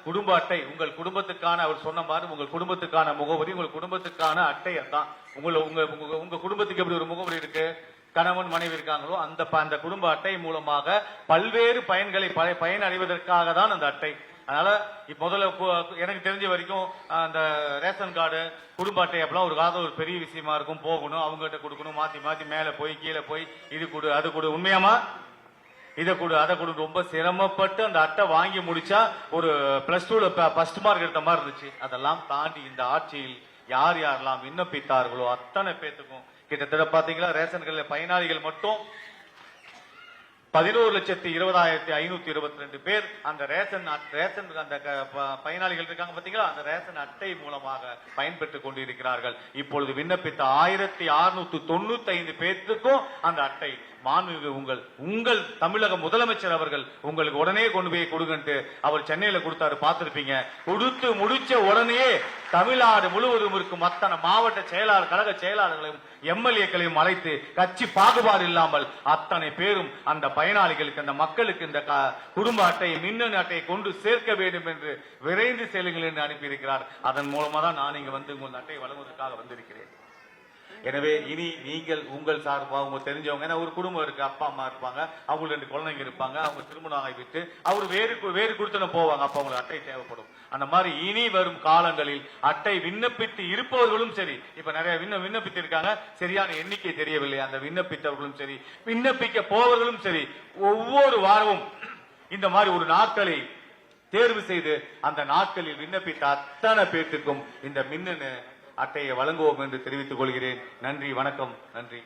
குடும்ப அட்டை உங்கள் குடும்பத்துக்கான, அவர் சொன்ன மாதிரி உங்கள் குடும்பத்துக்கான முகவரி, உங்கள் குடும்பத்துக்கான அட்டை தான். உங்க குடும்பத்துக்கு எப்படி ஒரு முகவரி இருக்கு, கணவன் மனைவி இருக்காங்களோ அந்த குடும்ப அட்டை மூலமாக பல்வேறு பயன்களை பயன் அடைவதற்காக தான் அந்த அட்டை. அதனால முதல்ல எனக்கு தெரிஞ்ச வரைக்கும் அந்த ரேஷன் கார்டு, குடும்ப அட்டை அப்பெல்லாம் ஒரு காலத்துல ஒரு பெரிய விஷயமா இருக்கும். போகணும், அவங்ககிட்ட கொடுக்கணும், மாத்தி மாத்தி மேல போய் கீழே போய் இது கொடு அது கொடு, உண்மையாமா இதை கொடு அதை கொடு, ரொம்ப சிரமப்பட்டு அந்த அட்டை வாங்கி முடிச்சா ஒரு +2ல ஃபர்ஸ்ட் மார்க் எடுத்த மாதிரி இருந்துச்சு. அதெல்லாம் தாண்டி இந்த ஆட்சியில் யார் யாரெல்லாம் விண்ணப்பித்தார்களோ அத்தனை பேத்துக்கும் கிட்டத்தட்ட பாத்தீங்களா ரேஷன் கடையில பயனாளிகள் மட்டும் 11,20,522 பேர் அந்த ரேஷன் அந்த பயனாளிகள் இருக்காங்க பாத்தீங்களா, அந்த ரேஷன் அட்டை மூலமாக பயன்பெற்றுக் கொண்டிருக்கிறார்கள். இப்பொழுது விண்ணப்பித்த 1,695 பேருக்கும் அந்த அட்டை மாண்புமிகு உங்கள் தமிழக முதலமைச்சர் அவர்கள் உங்களுக்கு உடனே கொண்டு போய் கொடுங்கன்ட்டு அவர் சென்னையில கொடுத்தாரு, பார்த்திருப்பீங்க. கொடுத்து முடிச்ச உடனே தமிழ்நாடு முழுவதும் இருக்கும் அத்தனை மாவட்ட செயலாளர், கழக செயலாளர்களையும் எம்எல்ஏக்களையும் அழைத்து கட்சி பாகுபாடு இல்லாமல் அத்தனை பேரும் அந்த பயனாளிகளுக்கு, அந்த மக்களுக்கு இந்த குடும்ப அட்டையை, மின்னணு அட்டையை கொண்டு சேர்க்க வேண்டும் என்று விரைந்து செல்லுங்கள் என்று அனுப்பியிருக்கிறார். அதன் மூலமா தான் நான் இங்க வந்து உங்கள் அட்டையை வழங்குவதற்காக வந்திருக்கிறேன். எனவே இனி நீங்கள் உங்கள் சார்பா அவங்க தெரிஞ்சவங்க, ஒரு குடும்பம் இருக்கு, அப்பா அம்மா இருப்பாங்க, அவங்களுக்கு 2 குழந்தைங்க இருப்பாங்க, அவங்க திருமணம் ஆகிவிட்டு அவர் வேறு கொடுத்தன போவாங்க, அப்ப அவங்களுக்கு அட்டை தேவைப்படும். அந்த மாதிரி இனி வரும் காலங்களில் அட்டை விண்ணப்பித்து இருப்பவர்களும் சரி, இப்ப நிறைய விண்ணப்பித்து இருக்காங்க, சரியான எண்ணிக்கை தெரியவில்லை, அந்த விண்ணப்பித்தவர்களும் சரி, விண்ணப்பிக்க போவர்களும் சரி, ஒவ்வொரு வாரமும் இந்த மாதிரி ஒரு நாட்களை தேர்வு செய்து அந்த நாட்களில் விண்ணப்பித்த அத்தனை பேருக்கும் இந்த மின்னணு அட்டையை வழங்குவோம் என்று தெரிவித்துக் கொள்கிறேன். நன்றி, வணக்கம், நன்றி.